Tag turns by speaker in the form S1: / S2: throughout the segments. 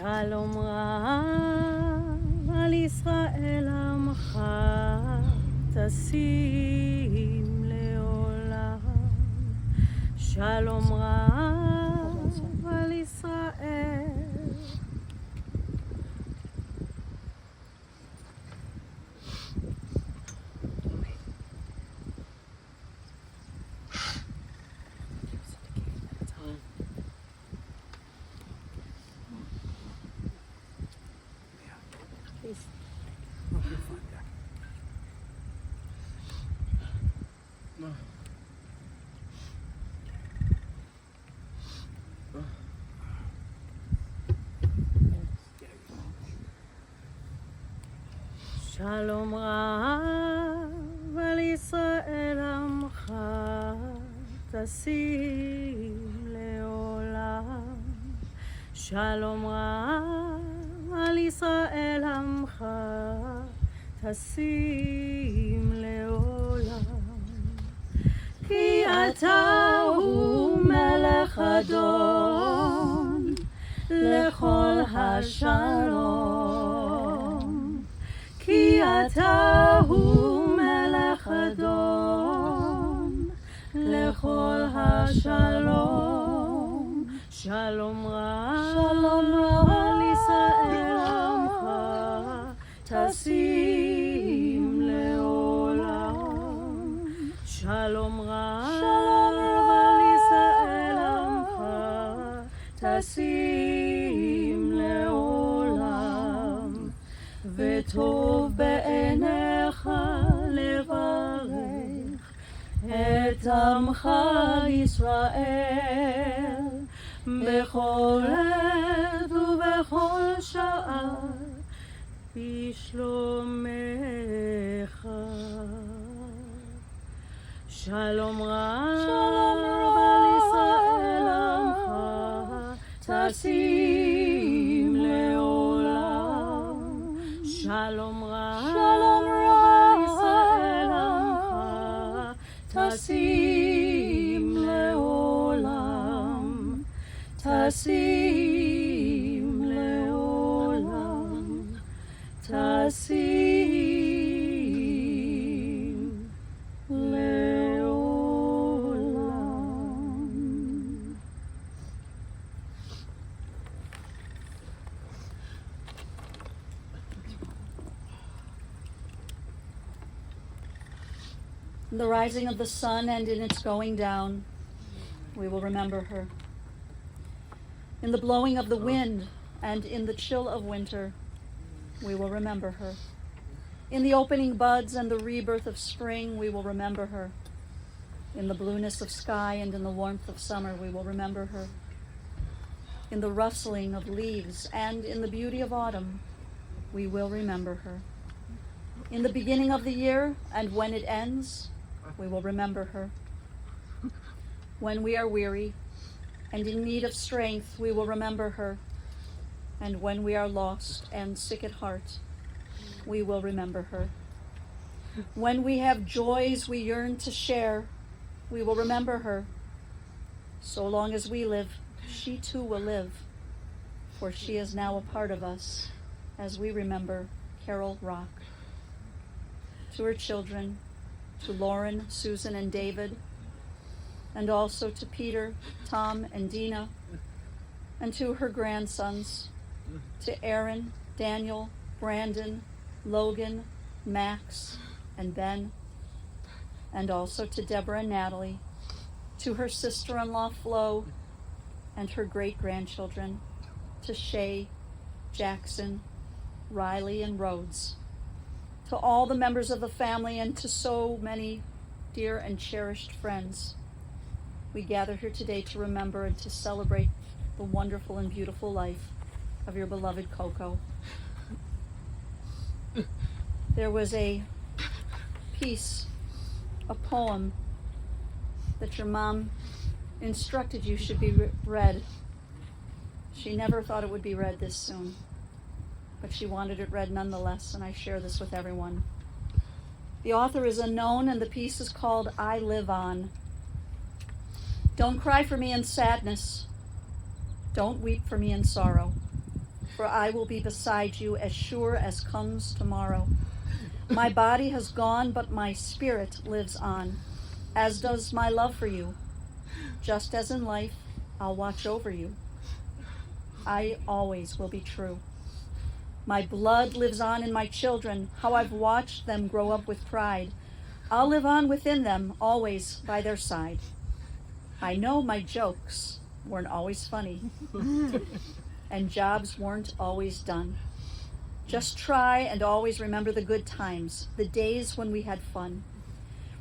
S1: שלום רב על ישראל עמך תשים לעולם. שלום רב על ישראל. שלום רב על ישראל עמך תשים לעולם. שלום רב על ישראל עמך תשים לעולם. כי אתה הוא מלך אדון לכל השלום. כי אתה הוא מלך אדון לכל השלום. שלום רב על ישראל עמך תשים לעולם. שלום רב על ישראל עמך תשים לעולם. וטוב בעיניך לברך את עמך ישראל בכל עת ובכל שעה בשלומך. שלום רב על ישראל עמך תשים לעולם. שלום רב על ישראל עמך תשים לעולם. תשים לעולם. תשים לעולם.
S2: In the rising of the sun and in its going down, we will remember her. In the blowing of the wind and in the chill of winter, we will remember her. In the opening buds and the rebirth of spring, we will remember her. In the blueness of sky and in the warmth of summer, we will remember her. In the rustling of leaves and in the beauty of autumn, we will remember her. In the beginning of the year and when it ends, we will remember her. When we are weary and in need of strength, we will remember her. And when we are lost and sick at heart, we will remember her. When we have joys we yearn to share, we will remember her. So long as we live, she too will live, for she is now a part of us as we remember Carole Rock. To her children, to Lauren, Susan, and David, and also to Peter, Tom, and Dina, and to her grandsons, to Aaron, Daniel, Brandon, Logan, Max, and Ben, and also to Deborah and Natalie, to her sister-in-law Flo, and her great-grandchildren, to Shay, Jackson, Riley, and Rhodes, to all the members of the family, and to so many dear and cherished friends. We gather here today to remember and to celebrate the wonderful and beautiful life of your beloved Coco. There was a piece, a poem that your mom instructed you should be read. She never thought it would be read this soon, but she wanted it read nonetheless, and I share this with everyone. The author is unknown, and the piece is called I Live On. Don't cry for me in sadness. Don't weep for me in sorrow. for I will be beside you as sure as comes tomorrow. My body has gone, but my spirit lives on, as does my love for you. Just as in life, I'll watch over you. I always will be true. My blood lives on in my children, how I've watched them grow up with pride. I'll live on within them, always by their side. I know my jokes weren't always funny, and jobs weren't always done. Just try and always remember the good times, the days when we had fun.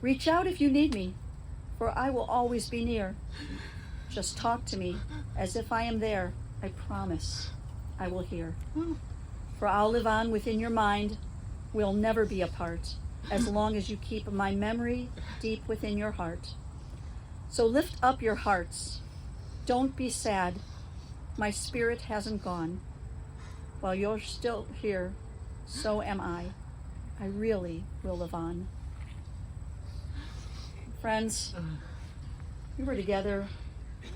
S2: Reach out if you need me, for I will always be near. Just talk to me as if I am there. I promise I will hear. For I'll live on within your mind. We'll never be apart, as long as you keep my memory deep within your heart. So lift up your hearts. Don't be sad. My spirit hasn't gone. While you're still here, so am I. I really will live on. Friends, we were together,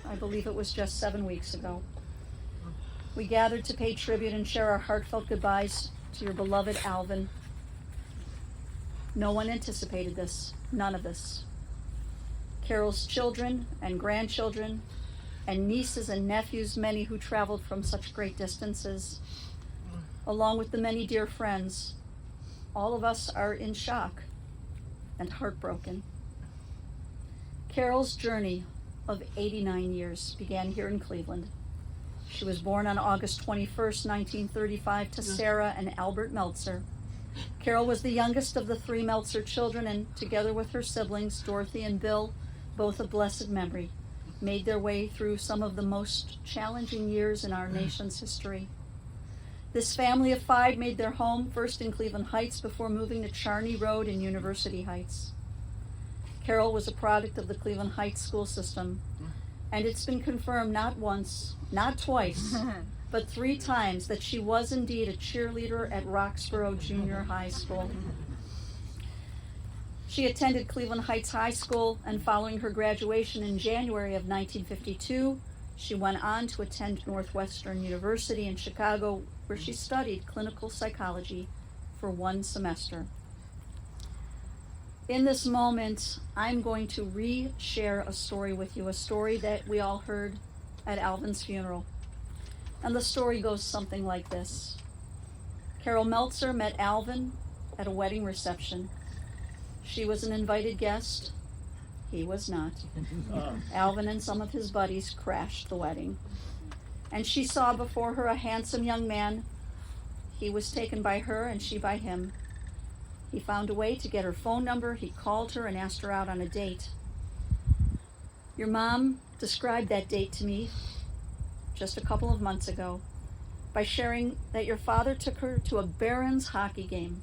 S2: I believe it was just 7 weeks ago. We gathered to pay tribute and share our heartfelt goodbyes to your beloved Alvin. No one anticipated this, none of this. Carole's children and grandchildren and nieces and nephews, many who traveled from such great distances, along with the many dear friends, all of us are in shock and heartbroken. Carole's journey of 89 years began here in Cleveland. She was born on August 21st, 1935 to Sarah and Albert Meltzer. Carole was the youngest of the 3 Meltzer children, and together with her siblings, Dorothy and Bill, both of blessed memory, made their way through some of the most challenging years in our nation's history. This family of 5 made their home first in Cleveland Heights before moving to Charney Road in University Heights. Carole was a product of the Cleveland Heights school system, and it's been confirmed not once, not twice, but 3 times that she was indeed a cheerleader at Roxborough Junior High School. She attended Cleveland Heights High School, and following her graduation in January of 1952, she went on to attend Northwestern University in Chicago, where she studied clinical psychology for 1 semester. In this moment, I'm going to re-share a story with you, a story that we all heard at Alvin's funeral. And the story goes something like this. Carole Meltzer met Alvin at a wedding reception. She was an invited guest. He was not. Alvin and some of his buddies crashed the wedding. And she saw before her a handsome young man. He was taken by her and she by him. He found a way to get her phone number. He called her and asked her out on a date. Your mom described that date to me just a couple of months ago by sharing that your father took her to a Barons hockey game,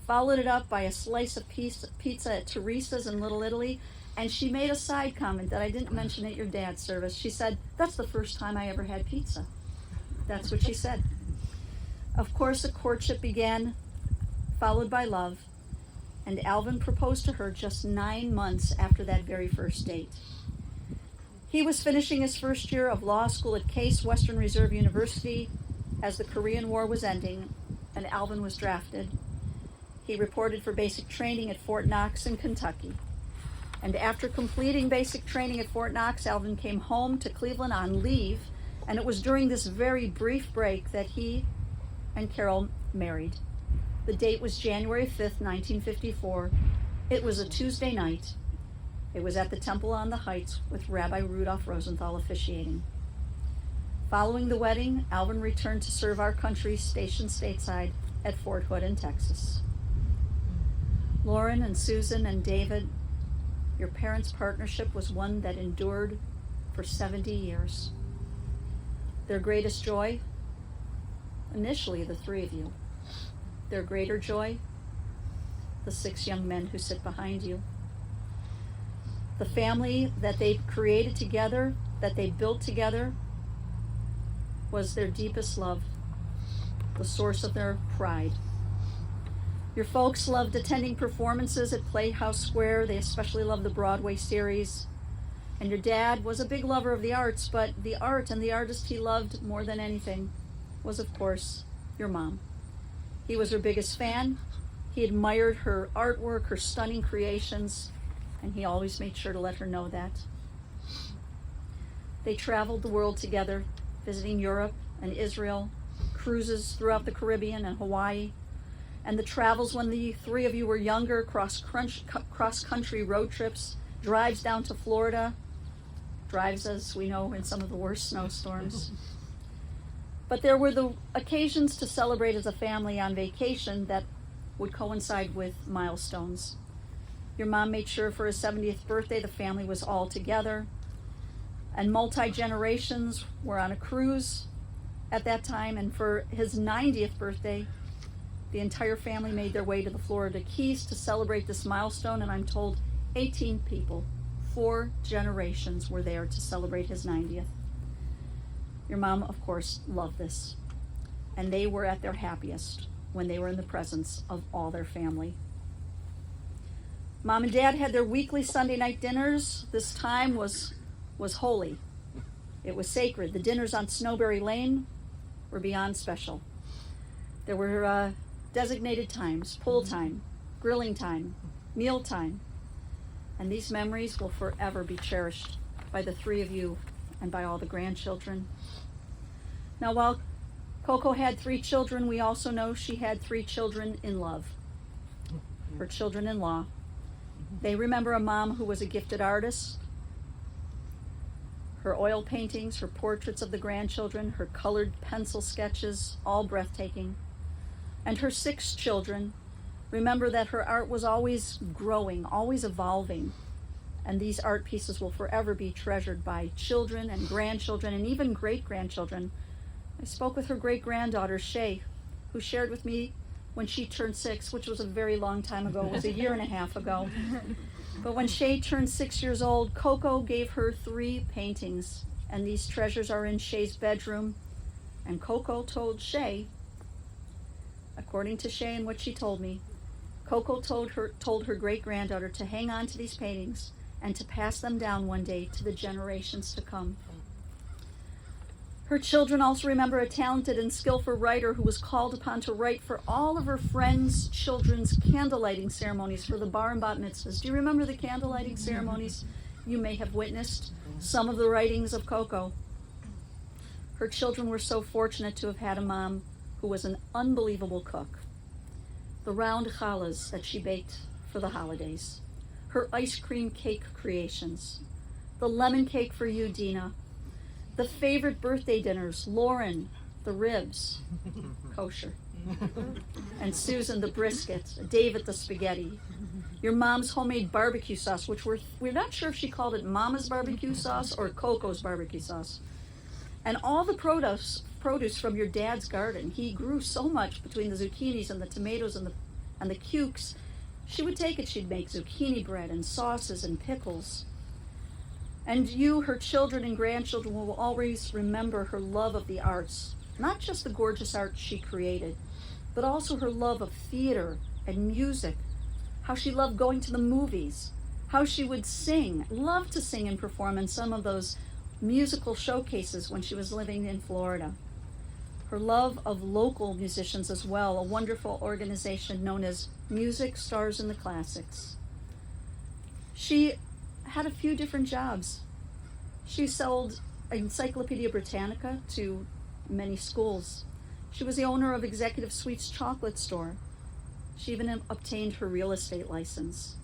S2: followed it up by a slice of pizza at Teresa's in Little Italy, and she made a side comment that I didn't mention at your dad's service. She said, "That's the first time I ever had pizza." That's what she said. Of course, a courtship began, followed by love, and Alvin proposed to her just 9 months after that very first date. He was finishing his first year of law school at Case Western Reserve University as the Korean War was ending, and Alvin was drafted. He reported for basic training at Fort Knox in Kentucky. And after completing basic training at Fort Knox, Alvin came home to Cleveland on leave, and it was during this very brief break that he and Carole married. The date was January 5th, 1954. It was a Tuesday night. It was at the Temple on the Heights with Rabbi Rudolph Rosenthal officiating. Following the wedding, Alvin returned to serve our country stationed stateside at Fort Hood in Texas. Lauren and Susan and David, your parents' partnership was one that endured for 70 years. Their greatest joy? Initially, the 3 of you. Their greater joy? The 6 young men who sit behind you. The family that they created together, that they built together, was their deepest love, the source of their pride. Your folks loved attending performances at Playhouse Square. They especially loved the Broadway series. And your dad was a big lover of the arts, but the art and the artist he loved more than anything was, of course, your mom. He was her biggest fan. He admired her artwork, her stunning creations, and he always made sure to let her know that. They traveled the world together, visiting Europe and Israel, cruises throughout the Caribbean and Hawaii, and the travels when the three of you were younger, cross-country road trips, drives down to Florida, drives, as we know, in some of the worst snowstorms. But there were the occasions to celebrate as a family on vacation that would coincide with milestones. Your mom made sure for his 70th birthday the family was all together, and multi-generations were on a cruise at that time, and for his 90th birthday, the entire family made their way to the Florida Keys to celebrate this milestone, and I'm told 18 people, 4 generations were there to celebrate his 90th. Your mom, of course, loved this, and they were at their happiest when they were in the presence of all their family. Mom and Dad had their weekly Sunday night dinners. This time was holy. It was sacred. The dinners on Snowberry Lane were beyond special. There were designated times, pool time, grilling time, meal time, and these memories will forever be cherished by the three of you and by all the grandchildren. Now, while Coco had 3 children, we also know she had 3 children in love, her children-in-law. They remember a mom who was a gifted artist. Her oil paintings, her portraits of the grandchildren, her colored pencil sketches, all breathtaking. And her 6 children remember that her art was always growing, always evolving. And these art pieces will forever be treasured by children and grandchildren and even great-grandchildren. I spoke with her great-granddaughter, Shay, who shared with me when she turned 6, which was a very long time ago. It was a year and a half ago. But when Shay turned 6 years old, Coco gave her 3 paintings, and these treasures are in Shay's bedroom. And Coco told Shay, according to Shay and what she told me, Coco told her great-granddaughter to hang on to these paintings and to pass them down one day to the generations to come. Her children also remember a talented and skillful writer who was called upon to write for all of her friends' children's candlelighting ceremonies for the bar and bat mitzvahs. Do you remember the candlelighting ceremonies? You may have witnessed some of the writings of Coco. Her children were so fortunate to have had a mom who was an unbelievable cook. The round challahs that she baked for the holidays, her ice cream cake creations, the lemon cake for you, Dina, the favorite birthday dinners, Lauren, the ribs, kosher, and Susan, the brisket, David, the spaghetti, your mom's homemade barbecue sauce, which we're not sure if she called it Mama's barbecue sauce or Coco's barbecue sauce, and all the produce from your dad's garden. He grew so much between the zucchinis and the tomatoes and the cukes. She would take it, she'd make zucchini bread and sauces and pickles. And you, her children and grandchildren, will always remember her love of the arts, not just the gorgeous art she created, but also her love of theater and music, how she loved going to the movies, how she would sing, loved to sing and perform in some of those musical showcases when she was living in Florida. Her love of local musicians as well, a wonderful organization known as Music Stars in the Classics. She had a few different jobs. She sold Encyclopedia Britannica to many schools. She was the owner of Executive Sweets chocolate store. She even obtained her real estate license.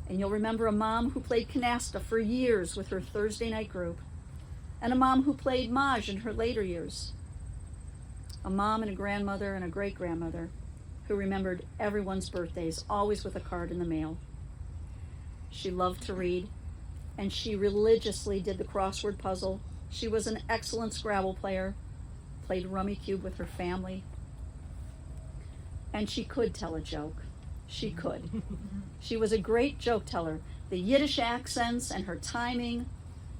S2: And you'll remember a mom who played canasta for years with her Thursday night group, and a mom who played Maj in her later years. A mom and a grandmother and a great-grandmother who remembered everyone's birthdays, always with a card in the mail. She loved to read, and she religiously did the crossword puzzle. She was an excellent Scrabble player, played Rummy Cube with her family, and she could tell a joke. She could. She was a great joke teller. The Yiddish accents and her timing.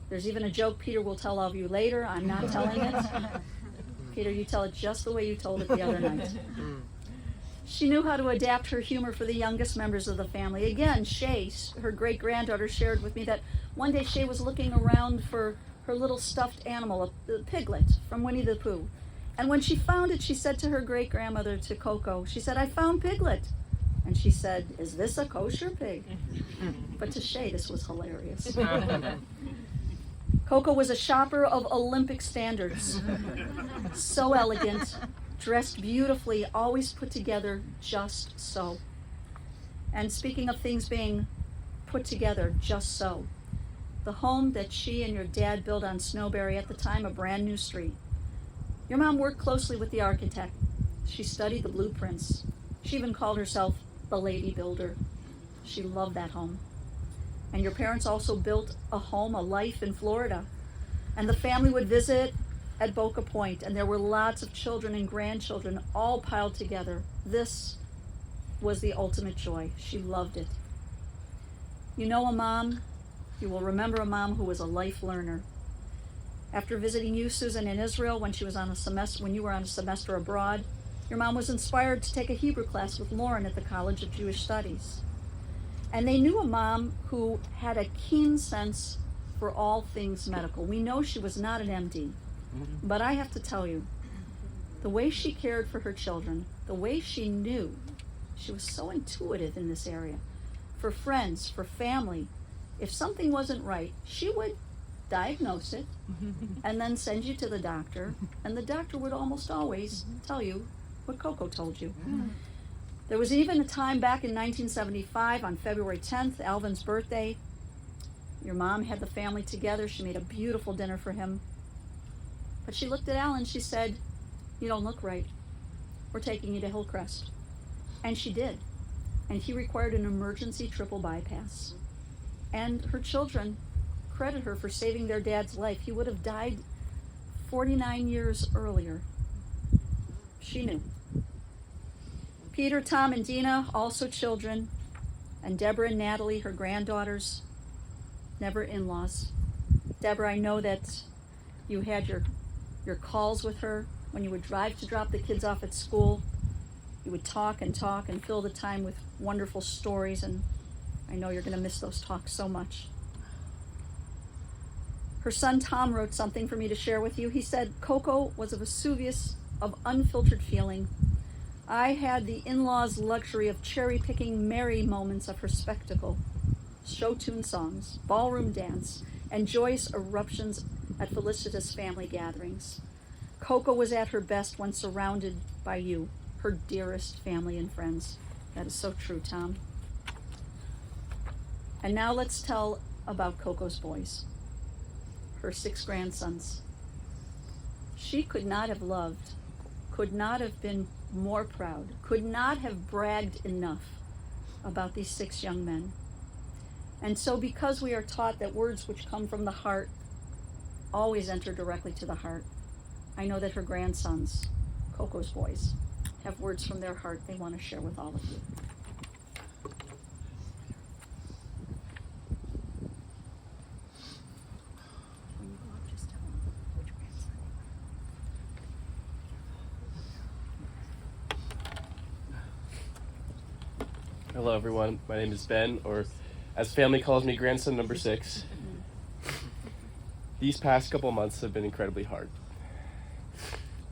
S2: There's even a joke Peter will tell all of you later. I'm not telling it. Peter, you tell it just the way you told it the other night. She knew how to adapt her humor for the youngest members of the family. Again, Shay, her great-granddaughter, shared with me that one day Shay was looking around for her little stuffed animal, a piglet from Winnie the Pooh. And when she found it, she said to her great-grandmother, to Coco, she said, "I found Piglet." And she said, "Is this a kosher pig?" But to Shay, this was hilarious. Coco was a shopper of Olympic standards. So elegant, dressed beautifully, always put together just so. And speaking of things being put together just so, the home that she and your dad built on Snowberry, at the time a brand new street. Your mom worked closely with the architect. She studied the blueprints. She even called herself the Lady Builder. She loved that home. And your parents also built a home, a life in Florida. And the family would visit at Boca Point, and there were lots of children and grandchildren all piled together. This was the ultimate joy. She loved it. You know a mom, you will remember a mom who was a life learner. After visiting you, Susan, in Israel when you were on a semester abroad, your mom was inspired to take a Hebrew class with Lauren at the College of Jewish Studies. And they knew a mom who had a keen sense for all things medical. We know she was not an MD, but I have to tell you, the way she cared for her children, the way she knew, she was so intuitive in this area. For friends, for family, if something wasn't right, she would diagnose it and then send you to the doctor, and the doctor would almost always tell you what Coco told you. There was even a time back in 1975 on February 10th, Alvin's birthday. Your mom had the family together. She made a beautiful dinner for him. But she looked at Al and she said, "You don't look right. We're taking you to Hillcrest." And she did. And he required an emergency triple bypass. And her children credit her for saving their dad's life. He would have died 49 years earlier. She knew. Peter, Tom, and Dina, also children, and Deborah and Natalie, her granddaughters, never in-laws. Deborah, I know that you had your calls with her when you would drive to drop the kids off at school. You would talk and fill the time with wonderful stories, and I know you're going to miss those talks so much. Her son Tom wrote something for me to share with you. He said, "Coco was a Vesuvius of unfiltered feeling. I had the in-laws' luxury of cherry-picking merry moments of her spectacle, show-tune songs, ballroom dance, and joyous eruptions at felicitous family gatherings. Coco was at her best when surrounded by you, her dearest family and friends." That is so true, Tom. And now let's tell about Coco's boys, her 6 grandsons. She could not have loved, could not have been more proud, could not have bragged enough about these 6 young men. And so because we are taught that words which come from the heart always enter directly to the heart, I know that her grandsons, Coco's boys, have words from their heart they want to share with all of you. When you go up, just tell them which grandson you are.
S3: Hello everyone, my name is Ben, or as family calls me, grandson number 6. These past couple months have been incredibly hard.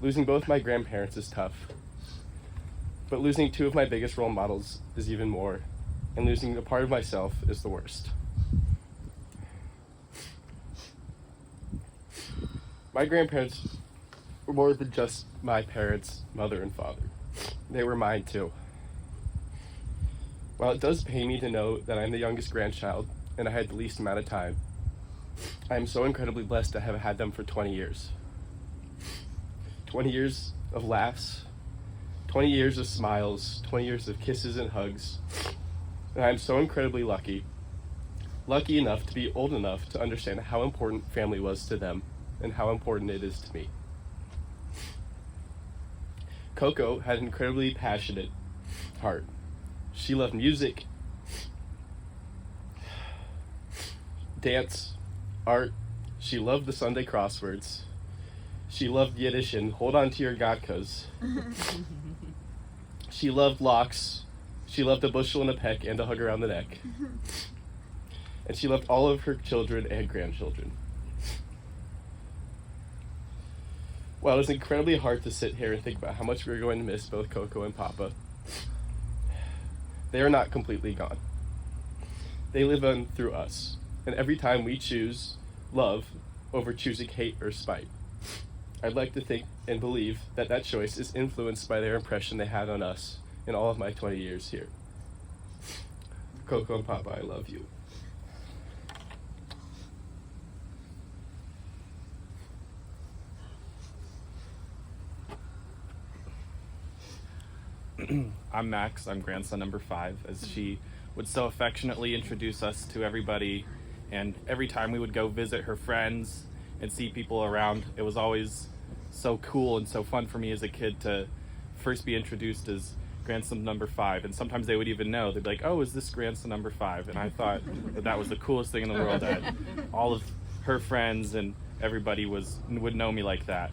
S3: Losing both my grandparents is tough, but losing 2 of my biggest role models is even more, and losing a part of myself is the worst. My grandparents were more than just my parents' mother and father. They were mine too. While it does pain me to know that I'm the youngest grandchild and I had the least amount of time, I am so incredibly blessed to have had them for 20 years. 20 years of laughs, 20 years of smiles, 20 years of kisses and hugs. And I'm so incredibly lucky enough to be old enough to understand how important family was to them and how important it is to me. Coco had an incredibly passionate heart. She loved music, dance, art. She loved the Sunday crosswords. She loved Yiddish and hold on to your gatkas. She loved locks. She loved a bushel and a peck and a hug around the neck. And she loved all of her children and grandchildren. While it was incredibly hard to sit here and think about how much we were going to miss both Coco and Papa, they are not completely gone. They live on through us, and every time we choose love over choosing hate or spite, I'd like to think and believe that that choice is influenced by their impression they had on us in all of my 20 years here. Coco and Papa, I love you.
S4: I'm Max, I'm grandson number 5, as she would so affectionately introduce us to everybody, and every time we would go visit her friends and see people around, it was always so cool and so fun for me as a kid to first be introduced as grandson number 5, and sometimes they would even know. They'd be like, oh, is this grandson number 5? And I thought that was the coolest thing in the world, that all of her friends and everybody would know me like that.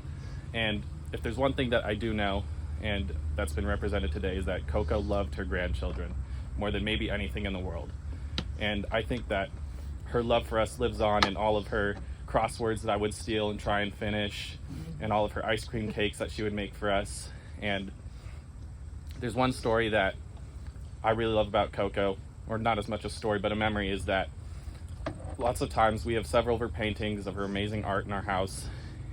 S4: And if there's one thing that I do know, and that's been represented today, is that Coco loved her grandchildren more than maybe anything in the world. And I think that her love for us lives on in all of her crosswords that I would steal and try and finish, and all of her ice cream cakes that she would make for us. And there's one story that I really love about Coco, or not as much a story, but a memory, is that lots of times we have several of her paintings of her amazing art in our house,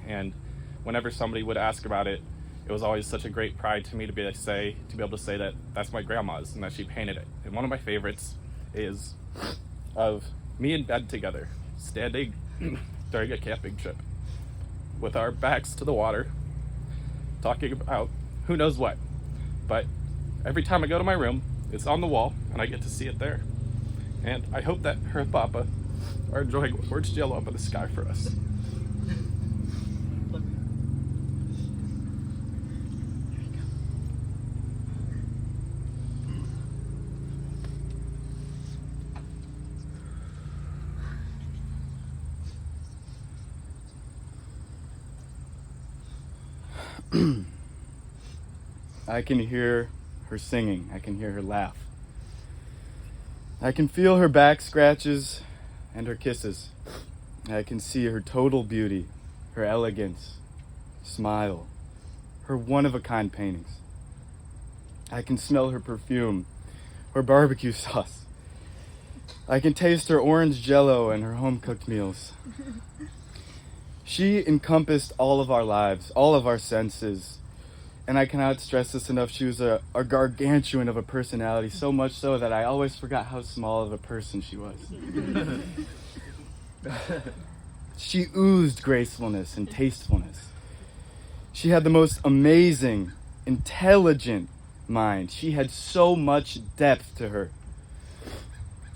S4: and whenever somebody would ask about it, it was always such a great pride to me to be able to say that that's my grandma's and that she painted it. And one of my favorites is of me in bed together, standing during a camping trip with our backs to the water, talking about who knows what. But every time I go to my room, it's on the wall and I get to see it there. And I hope that her and Papa are enjoying what words yellow up in the sky for us.
S5: I can hear her singing. I can hear her laugh. I can feel her back scratches and her kisses. I can see her total beauty, her elegance, smile, her one-of-a-kind paintings. I can smell her perfume, her barbecue sauce. I can taste her orange jello and her home-cooked meals. She encompassed all of our lives, all of our senses, and I cannot stress this enough. She was a gargantuan of a personality, so much so that I always forgot how small of a person she was. She oozed gracefulness and tastefulness. She had the most amazing, intelligent mind. She had so much depth to her.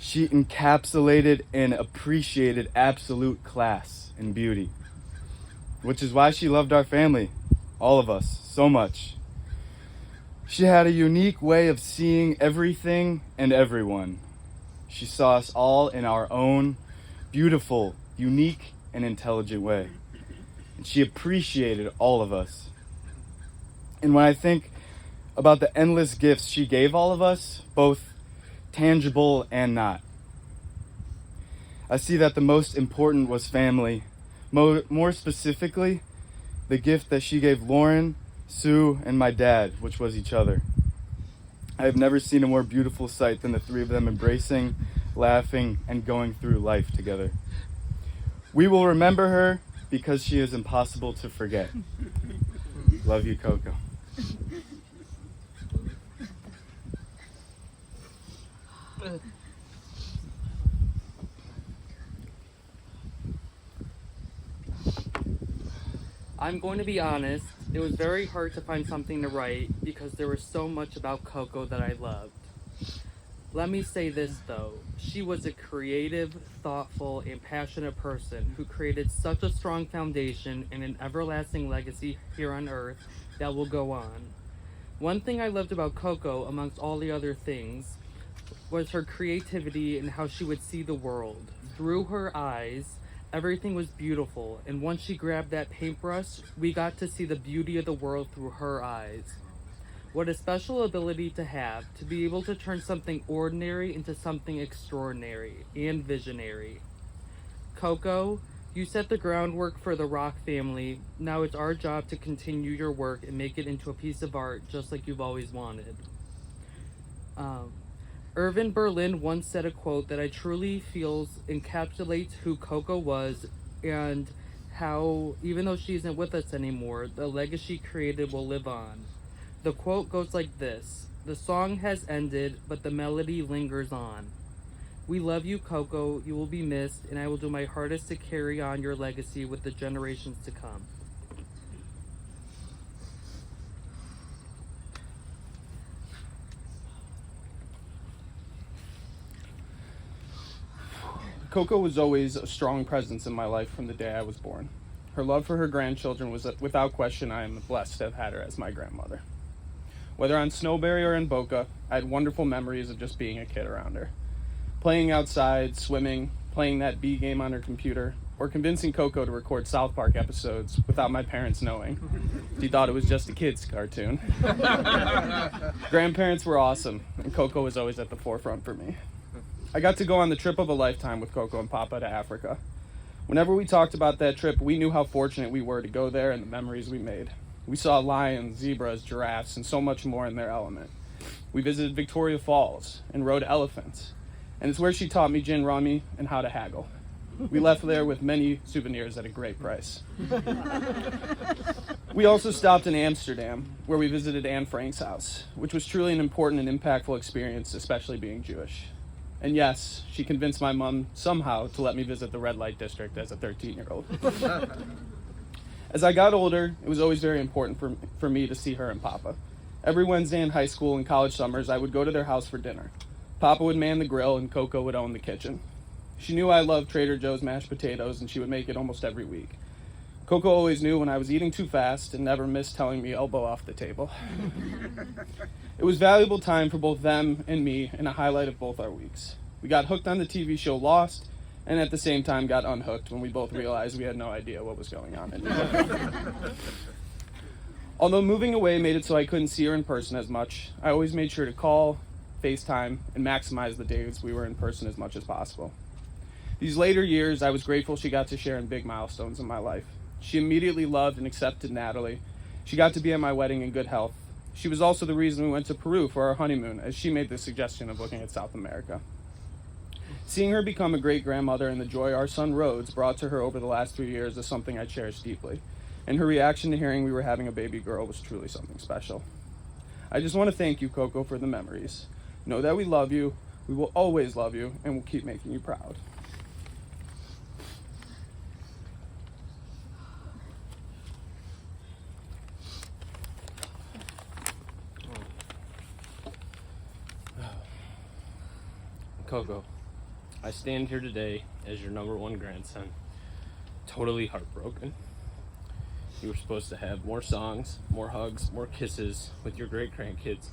S5: She encapsulated and appreciated absolute class and beauty, which is why she loved our family, all of us, so much. She had a unique way of seeing everything and everyone. She saw us all in our own beautiful, unique, and intelligent way. And she appreciated all of us. And when I think about the endless gifts she gave all of us, both tangible and not, I see that the most important was family. More specifically, the gift that she gave Lauren, Sue, and my dad, which was each other. I have never seen a more beautiful sight than the three of them embracing, laughing, and going through life together. We will remember her because she is impossible to forget. Love you, Coco.
S6: I'm going to be honest, it was very hard to find something to write because there was so much about Coco that I loved. Let me say this though, she was a creative, thoughtful, and passionate person who created such a strong foundation and an everlasting legacy here on Earth that will go on. One thing I loved about Coco, amongst all the other things, was her creativity and how she would see the world. Through her eyes, everything was beautiful, and once she grabbed that paintbrush, we got to see the beauty of the world through her eyes. What a special ability to have, to be able to turn something ordinary into something extraordinary and visionary. Coco, You set the groundwork for the Rock family. Now it's our job to continue your work and make it into a piece of art just like you've always wanted. Irvin Berlin once said a quote that I truly feels encapsulates who Coco was and how, even though she isn't with us anymore, the legacy she created will live on. The quote goes like this: "The song has ended, but the melody lingers on. We love you, Coco. You will be missed, and I will do my hardest to carry on your legacy with the generations to come."
S3: Coco was always a strong presence in my life from the day I was born. Her love for her grandchildren was, without question, I am blessed to have had her as my grandmother. Whether on Snowberry or in Boca, I had wonderful memories of just being a kid around her. Playing outside, swimming, playing that bee game on her computer, or convincing Coco to record South Park episodes without my parents knowing. She thought it was just a kid's cartoon. Grandparents were awesome, and Coco was always at the forefront for me. I got to go on the trip of a lifetime with Coco and Papa to Africa. Whenever we talked about that trip, we knew how fortunate we were to go there and the memories we made. We saw lions, zebras, giraffes, and so much more in their element. We visited Victoria Falls and rode elephants. And it's where she taught me gin rummy and how to haggle. We left there with many souvenirs at a great price. We also stopped in Amsterdam, where we visited Anne Frank's house, which was truly an important and impactful experience, especially being Jewish. And yes, she convinced my mom somehow to let me visit the red light district as a 13-year-old. As I got older, it was always very important for me to see her and Papa. Every Wednesday in high school and college summers, I would go to their house for dinner. Papa would man the grill and Coco would own the kitchen. She knew I loved Trader Joe's mashed potatoes, and she would make it almost every week. Coco always knew when I was eating too fast and never missed telling me elbow off the table. It was valuable time for both them and me, and a highlight of both our weeks. We got hooked on the TV show Lost, and at the same time got unhooked when we both realized we had no idea what was going on. Although moving away made it so I couldn't see her in person as much, I always made sure to call, FaceTime, and maximize the days we were in person as much as possible. These later years, I was grateful she got to share in big milestones in my life. She immediately loved and accepted Natalie. She got to be at my wedding in good health. She was also the reason we went to Peru for our honeymoon, as she made the suggestion of looking at South America. Seeing her become a great-grandmother and the joy our son Rhodes brought to her over the last 3 years is something I cherish deeply. And her reaction to hearing we were having a baby girl was truly something special. I just want to thank you, Coco, for the memories. Know that we love you, we will always love you, and we'll keep making you proud. Coco, I stand here today as your number one grandson, totally heartbroken. You were supposed to have more songs, more hugs, more kisses with your great-grandkids,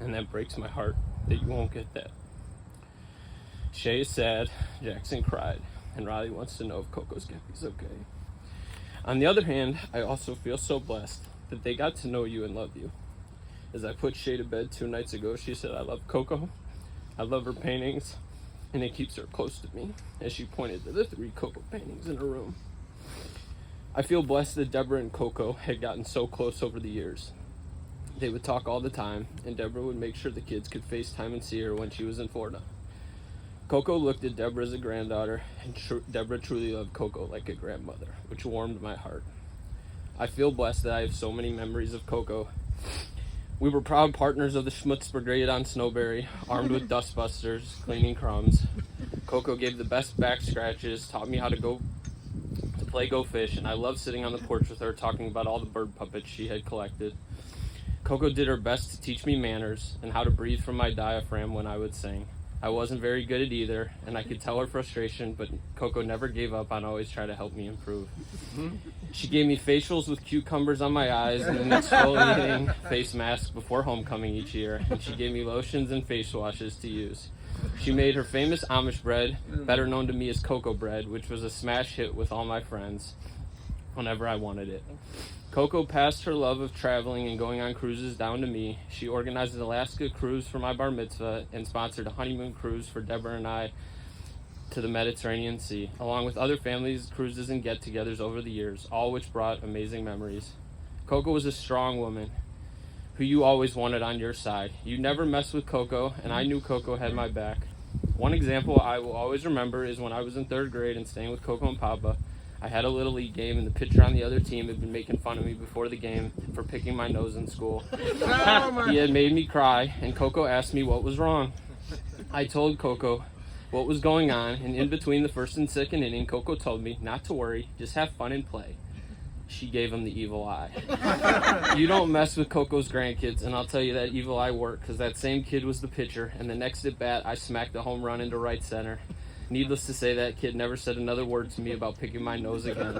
S3: and that breaks my heart that you won't get that. Shay is sad, Jackson cried, and Riley wants to know if Coco's Geppi's okay. On the other hand, I also feel so blessed that they got to know you and love you. As I put Shay to bed 2 nights ago, she said, "I love Coco, I love her paintings, and it keeps her close to me," as she pointed to the 3 Coco paintings in her room. I feel blessed that Deborah and Coco had gotten so close over the years. They would talk all the time, and Deborah would make sure the kids could FaceTime and see her when she was in Florida. Coco looked at Deborah as a granddaughter, and Deborah truly loved Coco like a grandmother, which warmed my heart. I feel blessed that I have so many memories of Coco. We were proud partners of the Schmutz Brigade on Snowberry, armed with dustbusters, cleaning crumbs. Coco gave the best back scratches, taught me how to play Go Fish, and I loved sitting on the porch with her talking about all the bird puppets she had collected. Coco did her best to teach me manners and how to breathe from my diaphragm when I would sing. I wasn't very good at either, and I could tell her frustration, but Coco never gave up on always trying to help me improve. She gave me facials with cucumbers on my eyes and an exfoliating face mask before homecoming each year, and she gave me lotions and face washes to use. She made her famous Amish bread, better known to me as Coco bread, which was a smash hit with all my friends whenever I wanted it. Coco passed her love of traveling and going on cruises down to me. She organized an Alaska cruise for my bar mitzvah and sponsored a honeymoon cruise for Deborah and I
S7: to the Mediterranean Sea, along with other families, cruises, and get-togethers over the years, all which brought amazing memories. Coco was a strong woman who you always wanted on your side. You never messed with Coco, and I knew Coco had my back. One example I will always remember is when I was in 3rd grade and staying with Coco and Papa. I had a Little League game, and the pitcher on the other team had been making fun of me before the game for picking my nose in school. He had made me cry, and Coco asked me what was wrong. I told Coco what was going on, and in between the 1st and 2nd inning, Coco told me not to worry, just have fun and play. She gave him the evil eye. You don't mess with Coco's grandkids, and I'll tell you that evil eye worked, because that same kid was the pitcher, and the next at bat, I smacked a home run into right center. Needless to say, that kid never said another word to me about picking my nose again.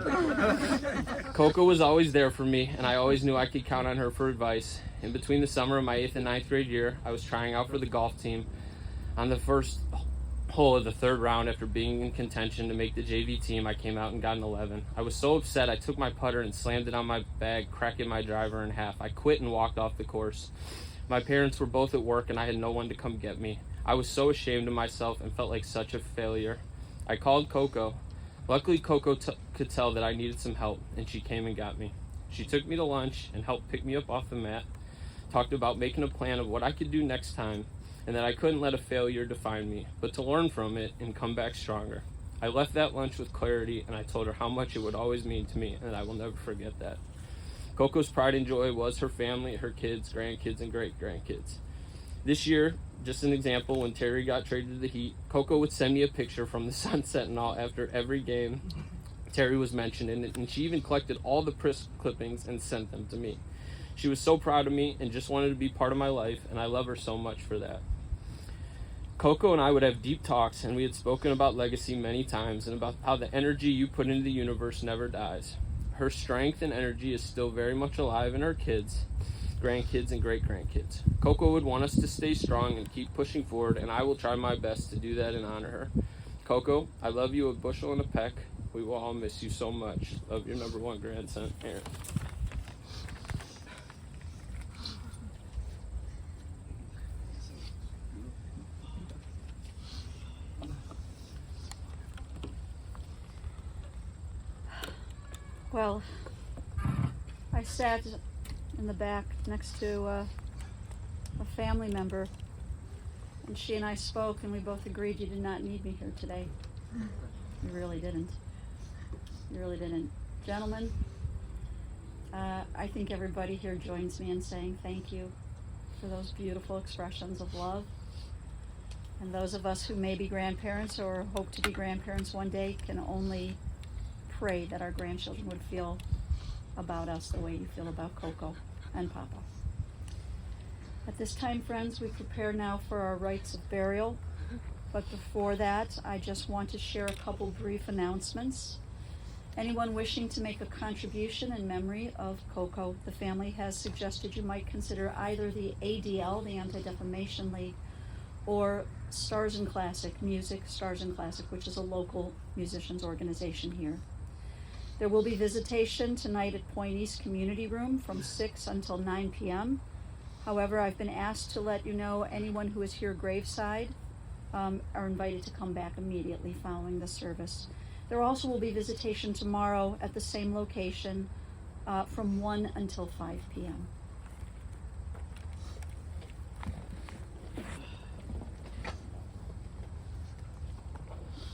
S7: Coco was always there for me, and I always knew I could count on her for advice. In between the summer of my 8th and 9th grade year, I was trying out for the golf team. On the first hole of the 3rd round, after being in contention to make the JV team, I came out and got an 11. I was so upset, I took my putter and slammed it on my bag, cracking my driver in half. I quit and walked off the course. My parents were both at work, and I had no one to come get me. I was so ashamed of myself and felt like such a failure. I called Coco. Luckily, Coco could tell that I needed some help, and she came and got me. She took me to lunch and helped pick me up off the mat, talked about making a plan of what I could do next time, and that I couldn't let a failure define me, but to learn from it and come back stronger. I left that lunch with clarity, and I told her how much it would always mean to me, and I will never forget that. Coco's pride and joy was her family, her kids, grandkids, and great-grandkids. This year, just an example, when Terry got traded to the Heat, Coco would send me a picture from the Sunset and all after every game Terry was mentioned in it, and she even collected all the press clippings and sent them to me. She was so proud of me and just wanted to be part of my life, and I love her so much for that. Coco and I would have deep talks, and we had spoken about legacy many times and about how the energy you put into the universe never dies. Her strength and energy is still very much alive in her kids, grandkids, and great-grandkids. Coco would want us to stay strong and keep pushing forward, and I will try my best to do that and honor her. Coco, I love you a bushel and a peck. We will all miss you so much. Love your number 1 grandson, Aaron.
S2: Well, I sat in the back next to a family member, and she and I spoke, and we both agreed you did not need me here today. You really didn't. You really didn't. Gentlemen, I think everybody here joins me in saying thank you for those beautiful expressions of love. And those of us who may be grandparents or hope to be grandparents one day can only pray that our grandchildren would feel about us the way you feel about Coco and Papa. At this time, friends, we prepare now for our rites of burial. But before that, I just want to share a couple brief announcements. Anyone wishing to make a contribution in memory of Coco, the family has suggested you might consider either the ADL, the Anti-Defamation League, or Stars and Classic Music, Stars and Classic, which is a local musicians organization here. There will be visitation tonight at Point East Community Room from 6 until 9 p.m. However, I've been asked to let you know anyone who is here graveside are invited to come back immediately following the service. There also will be visitation tomorrow at the same location from 1 until 5 p.m.